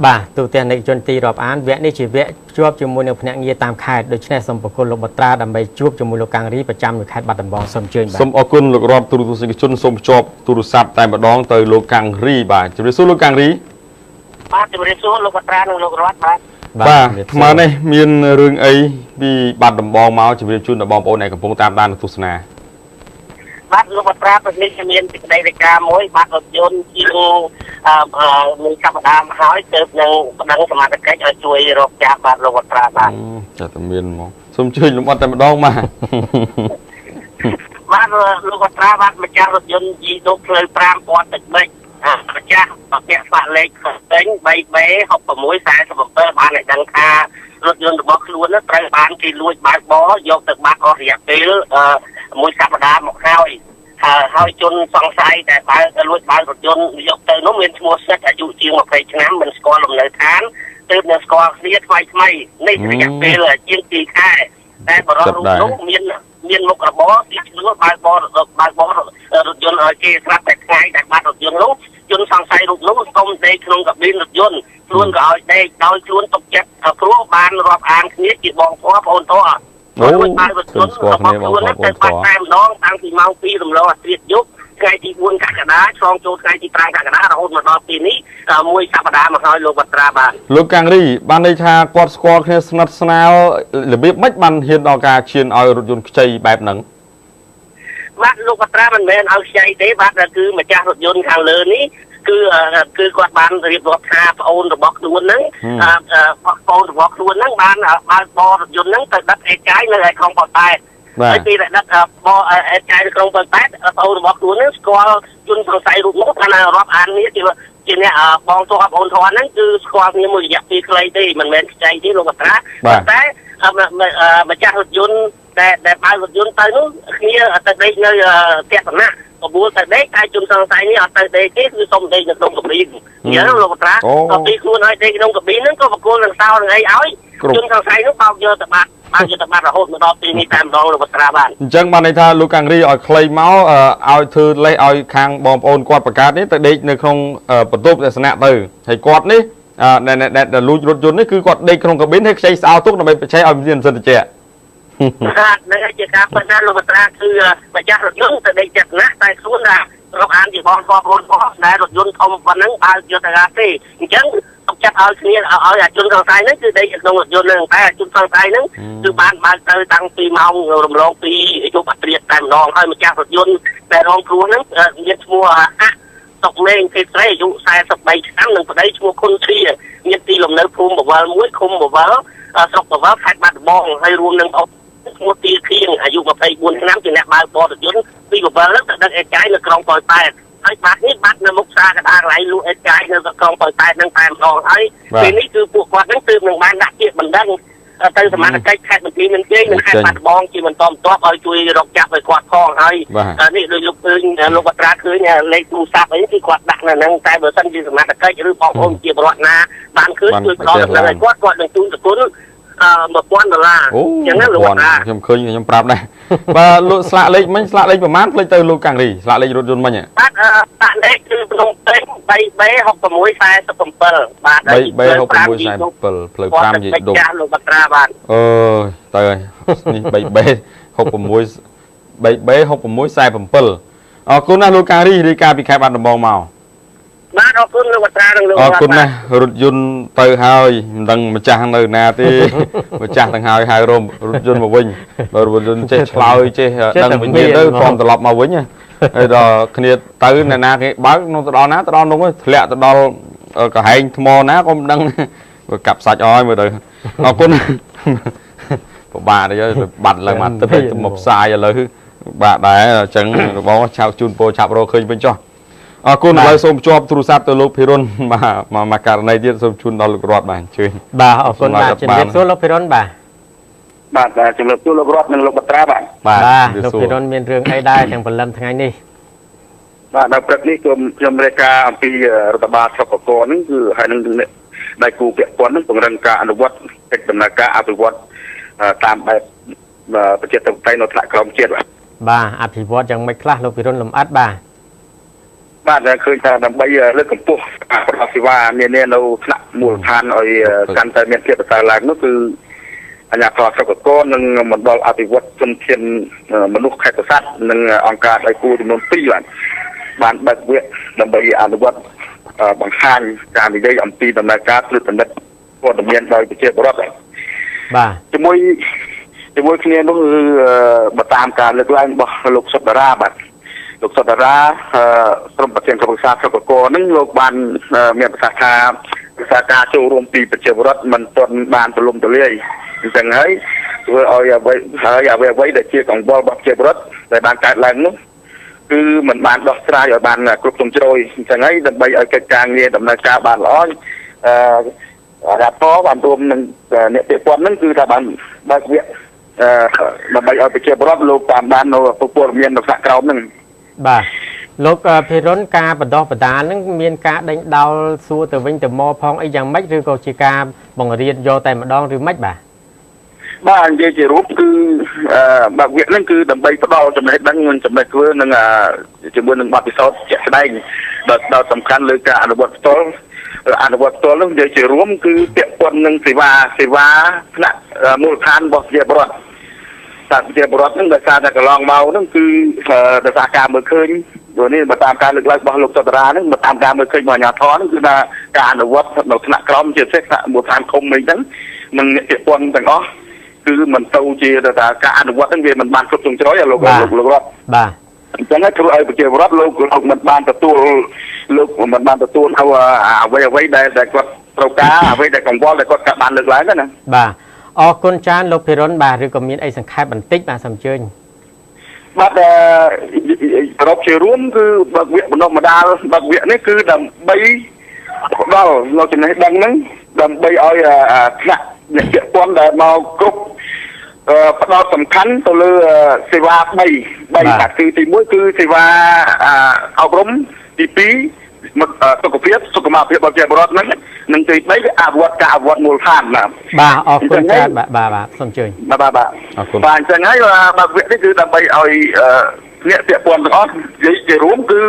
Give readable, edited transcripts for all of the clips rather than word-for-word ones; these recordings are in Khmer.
bà tụ tiền này chuẩn ti rọp án vẽ đi chỉ vẽ chuột cho mùi nước nhẹ như tam khai đối với sông bậc lục bát ra đầm bay chuột cho mùi lục càng rí và trăm người khai bát đầm bong sông chơi bà sông ở quân lục rọp tụ sinh chun sông chọp tụ sạp tại mặt đón tới lục càng rí bà chỉ biết số lục càng rí bà chỉ biết số lục bát ra lục rọp bà mà này miền rừng ấy vì bát đầm bong máu chỉ biết chun đầm bong bộ này cầm phong tam đan tụ sna bác lúc mà ra bên mình miền đây là ca mối bác ở chôn chiêu mình sắp đàm hỏi từ đằng mà cái chui rồi cha bác lúc mà ra bác chả tầm miền mà xôm chơi lúc mà tầm đông mà bác lúc mà ra bác mà cha rồi chôn gì đâu chơi pram quan tịch mình cha bác kẹt phạt lệ tính bay bé học ở mũi sai xong rồi bạn này đăng kha rồi chôn được bác luôn nó trai bán kia lui bác bó vô từ bác có riêng tí mũi sắp đàm một hai hơi chôn song saiแต่บางลุยบางรถยนต์ยกเตอร์น้องเมียนชัวร์เซตอายุจริงมาไปชนะมันสกอร์ลงเลยทานตื่นสกอร์เสียทำไมนี่ระยะเวลาจริงตีแค่แต่บรอรู้น้องเมียนลูกกระบอกที่รู้บางบอรถยนต์เกสรับแต่ไงแต่บางรถยนต์ลูกจนสองไซลูกลูกต้มเด็กลงกับบินรถยนต์ล้วนก็เอาเด็กโดยชวนตกจับครัวบานรอบอ่างนี้จีบองเพราะว่าโอนตัวโอ้ยบางรถยนต์ก็บอกล้วนนั่นเป็นปากแต้มน้องตั้งที่เมาปีลมเราเสียยุบไงที่วนกากระดาช่องโจไงที่ปรางกากระดาเราโอนมาตอนปีนี้มวยสัปดาห์มาให้ลงบัตราบานลูกกังรีบ้านในชาควอดสควอตเนี่ยสนับสนุนหรือแบบไม่บันเห็นออกาเชียนเอารถยนต์ใจแบบหนังบ้านลูกบัตรามันเป็นเอาใจเตะบ้านก็คือมาจากรถยนต์ทางเลยนี้คือกวาดบ้านเรียบร้อยหาโอนระบบล้วนนั้นโอนระบบล้วนนั้นบ้านบอรถยนต์นั้นแต่ดัดไอ้ใจเลยของปอดตายไอ้ปีแต่ดัดบอไอ้ใจของปอดตายโอนระบบล้วนนั้นสกอร์จุนสงสัยรูปมุกขนาดรอบอันนี้ที่ว่าทีนี้บองตัวโอนทอนนั้นคือสกอร์นี้มือหยับปีเคยตีมันเป็นใจที่ลูกบัตราแต่มาจากรถยนต์แต่บ้านรถยนต์ตายนู้นนี่แต่ได้เงยเทียบกันนะบัวแต่เด็กไอ้จุนสงสัยนี่แต่เด็กที่คือส่งเด็กจะลงกับบินเนี่ยเราบัตราตอนที่คุณไอ้เด็กลงกับบินนั้นก็บอกคุณหลังเท้าไงเอาจุนสงสัยนู้นเบาเยอะแต่บ้านเราโหดมาตอนปีนี้ตามรองเราบัตราบ้านจังบ้านในท่าลูกกังรีเอาเคลย์เมาส์เอาถือเลยเอาคางบอมโอนกวาดประกาศนี้แต่เด็กในคงประตูแต่สนะตื่นให้กวาดนี่ในลุยรถยนต์นี่คือกวาดเด็กคงกับบินให้ใช้สาวทุกนไปใช้เอาเงินเสนอเจ้ในไอ้เจ้าการพัฒนาโลบัตราคือมาจากรถยนต์แต่เด็กจัดนะแต่ส่วนเราอ่านที่บอลในรถยนต์ทำวันนั้นเอาเยอะแต่ละที่จังต้องจัดเอาที่เอาอย่างจุนทางไทยนั่นคือได้จากรถยนต์หนึ่งแต่จุนทางไทยนั้นคือบ้านตั้งปีเมาลมลงปีจุดปัตเตรียมแต่นองให้มาจากรถยนต์แต่รองครัวนั้นเย็นชัวตกเล่งเทสอยู่ใส่สบายชั้นหนึ่งไปได้ชัวคนเที่ยเย็นตีลมเนื้อภูมิบอกว่ามุ้ยคุมบอกว่าสกบอกว่าแพทย์บัตรบองให้รวมหนึ่งเอามัวตีเคียงอายุมาไปบุญน้ำจีนแหนบาบอดยนต์ตีกับเบอร์แล้วแต่ดังไอ้ใจในกรองปล่อยแปดไอ้บัตรนี้บัตรในมุกซากระดาษไหลลูกไอ้ใจในกรองปล่อยแปดนั่งตามรองไอ้ปีนี้คือพวกกวาดนั่งตื่นหนึ่งบ้านดักเกียบมันดังแต่สมัยใกล้แค่มันตีมันเก่งมันแค่บัตรบองที่มันตอมตัวเอาจุยรกจับไปกวาดคลองไอ้นี่โดยลูกปืนลูกบัตรคือเนี่ยเล็กตูซับไอ้ที่กวาดดักนั่งแต่เบอร์สั้นที่สมัยใกล้จะรื้อบองอมเกียบรอดนาบ้านคือจุยรอดอะไรกวาดหนึ่งตูนตะกุนมาป้อนดอลลาร์อย่างนั้นหรือว่าខ្ញុំឃើញខ្ញុំប្រាប់ដែរបាទលោកស្លាកលេខមិញស្លាកលេខប្រហែលផ្លេចទៅលោកកាំងរីស្លាកលេខរថយន្តមិញបាទលេខគឺក្នុងពេញ 3B6647 បាទ3B6647 ផ្លូវ5យាយដុំចាស់លោកបាត្រាបាទអើយទៅហើយនេះ 3B6647 អរគុណណាស់លោកកាំងរីរាយការណ៍ពីខេត្តបាត់ដំបងមកបាទអរគុណលោកបាត្រានិងលោកអរគុណណាស់រថយន្តទៅហើយមិនដឹងម្ចាស់នៅណាទេម្ចាស់ទាំងហើយហៅរមរថយន្តមកវិញបើរថយន្តចេះឆ្លើយចេះដឹងវិញ្ញាណទៅព្រមត្រឡប់មកវិញហើយដល់គ្នាទៅអ្នកណាគេបើកនោះទៅដល់ណាទៅដល់នោះធ្លាក់ទៅដល់កន្លែងថ្មណាក៏មិនដឹងកាប់សាច់អស់ហើយមើលទៅអរគុណពិបាកទៅបាត់ឡើងមកទឹកទៅមកផ្សាយឥឡូវបាក់ដែរអញ្ចឹងបងឆៅជូនពោឆាប់រកឃើញវិញចុះអរគុណឥឡូវសូមជួបទូរស័ព្ទទៅលោកភិរុនមកករណីទៀតសូមជូនដល់លោករតបាទអញ្ជើញបាទអរគុណបាទជំរាបសួរលោកភិរុនបាទជំរាបសួរលោករតនិងលោកបាត្រាបាទលោកភិរុនមានរឿងអីដែរទាំងព្រលឹមថ្ងៃនេះបាទដល់ព្រឹកនេះខ្ញុំរាយការណ៍អំពីរដ្ឋបាលស្រុកកកហ្នឹងគឺហើយនឹងដៃគូពាក់ព័ន្ធហ្នឹងពង្រឹងការអនុវត្តកិច្ចដំណើរការអភិវឌ្ឍតាមបែបប្រជាធិបតេយ្យនៅថ្នាក់ក្រោមជាតិបាទអភិវឌ្ឍយ៉ាងម៉េចខ្លះលោកភិរុនលំអិតបាទ បាទឃើញថាដើម្បីលើកកម្ពស់ប្រព័ន្ធសេវានានានៅថ្នាក់មូលដ្ឋានឲ្យកាន់តែមានភាពប្រសើរឡើងនោះគឺអាជ្ញាធរស្រុកកកនិងមណ្ឌលអភិវឌ្ឍជនធានមនុស្សខេត្តពោធិ៍សាត់និងអង្គការដៃគូចំនួន2បានបើកវគ្គដើម្បីអនុវត្តបង្ហាញការនិយាយអំពីដំណើរការត្រួតពិនិត្យព័ត៌មានដោយប្រជាពលរដ្ឋបាទជាមួយគ្នានោះគឺបើតាមការលើកឡើងរបស់លោកសុតតារាបាទលោកសុតតារាក្រុមប្រធានក្រុមប្រឹក្សាស្រុកកកនឹងលោកបានមានប្រសាសន៍ថាភាសាការចូលរួមពីប្រជាពលរដ្ឋមិនទាន់បានទូលំទូលាយអញ្ចឹងហើយធ្វើឲ្យអ្វីដែលជាកង្វល់របស់ប្រជាពលរដ្ឋដែលបានកើតឡើងនោះគឺมันបានដោះស្រាយឲ្យបានគ្រប់ជ្រុងជ្រោយអញ្ចឹងហើយដើម្បីឲ្យកិច្ចការងារដំណើរការបានល្អអារ៉ាប់បានរួមនឹងអ្នកពាក់ព័ន្ធហ្នឹងគឺថាបានបើកវគ្គដើម្បីឲ្យប្រជាពលរដ្ឋលោកតាមបាននៅពលមាននៅថ្នាក់ក្រោមហ្នឹងបាទលោកភិរុនការបណ្ដោះបណ្ដាលហ្នឹងមានការដេញដោលសួរទៅវិញទៅមកផងអីយ៉ាងម៉េចឬក៏ជាការបង្រៀនយកតែម្ដងឬម៉េចបាទនិយាយជារូបគឺបើកវគ្គហ្នឹងគឺដើម្បីផ្ដល់ចំណេះដឹងនិងចំណេះធ្វើនឹងជាមួយនឹងបទពិសោធន៍ជាក់ស្ដែងដល់សំខាន់លើការអនុវត្តផ្ទាល់នោះនិយាយជារួមគឺពាក់ព័ន្ធនឹងសេវាថ្នាក់មូលដ្ឋានរបស់ប្រជាពលរដ្ឋប្រជាពលរដ្ឋហ្នឹងដោយសារតែកន្លងមកហ្នឹងគឺដោយសារការមើលឃើញព្រោះនេះបើតាមការលើកឡើងរបស់លោកសុតតារាហ្នឹងបើតាមការមើលឃើញរបស់អាជ្ញាធរហ្នឹងគឺថាការអនុវត្តនៅថ្នាក់ក្រោមជាពិសេសថ្នាក់មូលដ្ឋានឃុំអីហ្នឹងនឹងអ្នកពាក់ព័ន្ធទាំងអស់គឺមិនទៅជាថាការអនុវត្តហ្នឹងវាមិនបានគ្រប់ជ្រុងជ្រោយលោករដ្ឋបាទអញ្ចឹងធ្វើឲ្យប្រជាពលរដ្ឋលោកមិនបានទទួលអ្វីដែលគាត់ត្រូវការអ្វីដែលកង្វល់ដែលគាត់បានលើកឡើងណាបាទអរគុណច្រើនលោកភិរុនបាទឬក៏មានអីសង្ខេបបន្តិចបាទសូមអញ្ជើញបាទប្រពជារួមគឺបើកវគ្គបណ្ដុះបណ្ដាលបើកវគ្គនេះគឺដើម្បីផ្ដល់លោកចំណេះដឹងហ្នឹងដើម្បីឲ្យថ្នាក់អ្នកពាក់ព័ន្ធដែលមកគ្រប់ផ្ដោតសំខាន់ទៅលើសេវា3បាទគឺទី1គឺសេវាអប់រំទី2សុខភាពសុខភាពរបស់ប្រជាពលរដ្ឋហ្នឹងនិងទី3គឺអវត្តការអវត្តមូលដ្ឋានបាទអរគុណច្រើនបាទសូមអញ្ជើញបាទអរគុណបាទអញ្ចឹងហើយបើកវគ្គនេះគឺដើម្បីឲ្យអ្នកពាក់ព័ន្ធទាំងអស់និយាយជារួមគឺ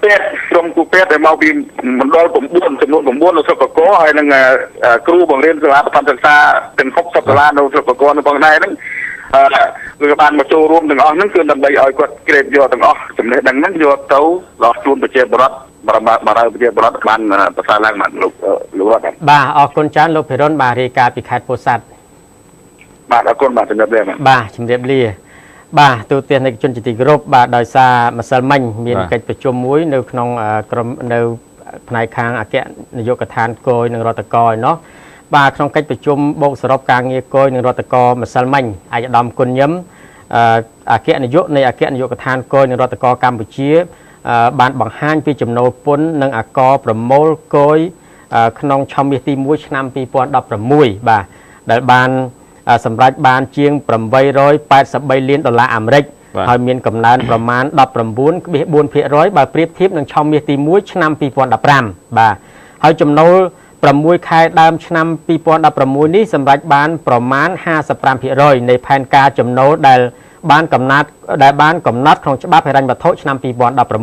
ពេទ្យក្រុមគ្រូពេទ្យដែលមកពីមណ្ឌល9ចំនួន9នៅស្រុកកកហើយនឹងគ្រូបង្រៀនសាលាបឋមសិក្សាទាំង60សាលានៅស្រុកកកនៅផងដែរហ្នឹងគឺបានមកចូលរួមទាំងអស់ហ្នឹងគឺដើម្បីឲ្យគាត់ក្រេបយកទាំងអស់ចំណេះដឹងហ្នឹងយកទៅដល់ជូនប្រជាពលរដ្ឋប្រជាពលរដ្ឋបានប្រសើរឡើងមកលោករដ្ឋបាទអរគុណច្រើនលោកភិរុនបាទរាយការណ៍ពីខេត្តពោធិ៍សាត់បាទអរគុណបាទជំរាបលាបាទជំរាបលាបាទទូទាំងនៃជនជាទីគោរពបាទដោយសារម្សិលមិញមានកិច្ចប្រជុំមួយនៅក្នុងក្រុមនៅផ្នែកខាងអគ្គនាយកដ្ឋានគយនិងរដ្ឋកយនោះបាទក្នុងកិច្ចប្រជុំបូកសរុបការងារគយនិងរដ្ឋកយម្សិលមិញអាយដាមគុណញឹមអគ្គនាយកនៃអគ្គនាយកដ្ឋានគយនិងរដ្ឋកយកម្ពុជាបានបង្ហាញពីចំណូលពន្ធនិងអកប្រមូលគយក្នុងឆមាសទី1ឆ្នាំ2016បាទដែលបានសម្រាប់បានជាង$883លានអាមេរិកហើយមានកំណើនប្រមាណ 19.4% បើប្រៀបធៀបនឹងឆមាសទី1ឆ្នាំ2015បាទហើយចំណូល6ខែដើមឆ្នាំ2016នេះសម្រាប់បានប្រមាណ 55% នៃផែនការចំណូលដែលបានកំណត់ក្នុងច្បាប់ហិរញ្ញវត្ថុឆ្នាំ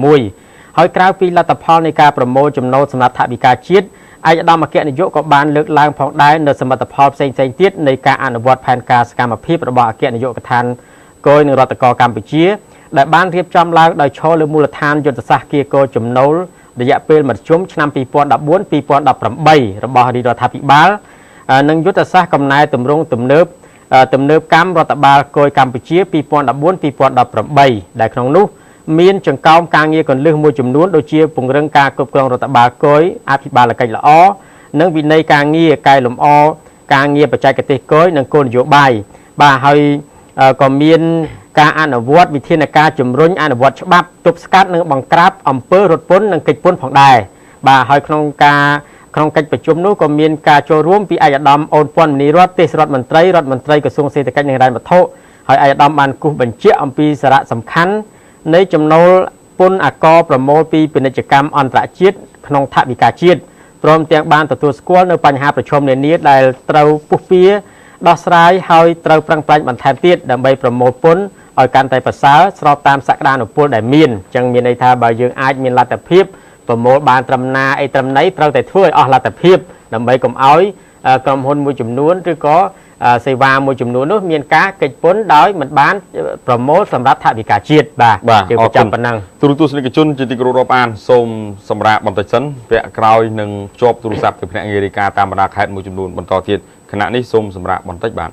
2016ហើយក្រៅពីលទ្ធផលនៃការប្រមូលចំណូលសម្រាប់ថវិកាជាតិឯកឧត្តមអគ្គនាយកក៏បានលើកឡើងផងដែរនៅសមិទ្ធផលផ្សេងៗទៀតនៃការអនុវត្តផែនការសកម្មភាពរបស់អគ្គនាយកដ្ឋានគយនិងរដ្ឋកយកម្ពុជាដែលបានរៀបចំឡើងដោយឈរលើមូលដ្ឋានយុទ្ធសាស្ត្រគៀកោចំណូលរយៈពេលមធ្យមឆ្នាំ2014-2018របស់រាជរដ្ឋាភិបាលនិងយុទ្ធសាស្ត្រកំណែទម្រង់ទំនើបកម្មរដ្ឋបាលគយកម្ពុជា2014-2018ដែលក្នុងនោះមានចង្កោមការងារកន្លឹះមួយចំនួនដូចជាពង្រឹងការគ្រប់គ្រងរដ្ឋបាលគយអភិបាលកិច្ចល្អនិងវិន័យការងារកែលម្អការងារបច្ចេកទេសគយនិងគោលនយោបាយបាទហើយក៏មានការអនុវត្តវិធានការជំរុញអនុវត្តច្បាប់ទប់ស្កាត់និងបង្ក្រាបអំពើរត់ពន្ធនិងកិច្ចពន្ធផងដែរបាទហើយក្នុងកិច្ចប្រជុំនោះក៏មានការចូលរួមពីឯកឧត្តមអូនពាន់មនីរតទេសរដ្ឋមន្ត្រីក្រសួងសេដ្ឋកិច្ចនិងហិរញ្ញវត្ថុហើយឯកឧត្តមបានគូសបញ្ជាក់អំពីសារៈសំខាន់នៃចំណូលពន្ធអកប្រមូលពីពាណិជ្ជកម្មអន្តរជាតិក្នុងថវិកាជាតិព្រមទាំងបានទទួលស្គាល់នៅបញ្ហាប្រឈមនានាដែលត្រូវពុះពៀដោះស្រាយហើយត្រូវប្រឹងប្រែងបន្ថែមទៀតដើម្បីប្រមូលពន្ធ ឲ្យកាន់តែប្រសើរស្របតាមសក្តានុពលដែលមានចឹងមានន័យថាបើយើងអាចមានលទ្ធភាពប្រមូលបានត្រឹមណាអីត្រឹមណីត្រូវតែធ្វើឲ្យអស់លទ្ធភាពដើម្បីកុំឲ្យក្រុមហ៊ុនមួយចំនួនឬក៏សេវាមួយចំនួននោះមានការកិច្ចពន្ធដោយមិនបានប្រមូលសម្រាប់ថវិកាជាតិបាទជាប្រចាំប៉ុណ្ណឹងទូរទស្សនិកជនជាទីគោរពរាប់អានសូមសម្រាប់បន្តិចសិនវគ្គក្រោយនឹងភ្ជាប់ទូរស័ព្ទទៅភ្នាក់ងាររាយការណ៍តាមបណ្ដាខេត្តមួយចំនួនបន្តទៀតខណៈនេះសូមសម្រាប់បន្តិចបាទ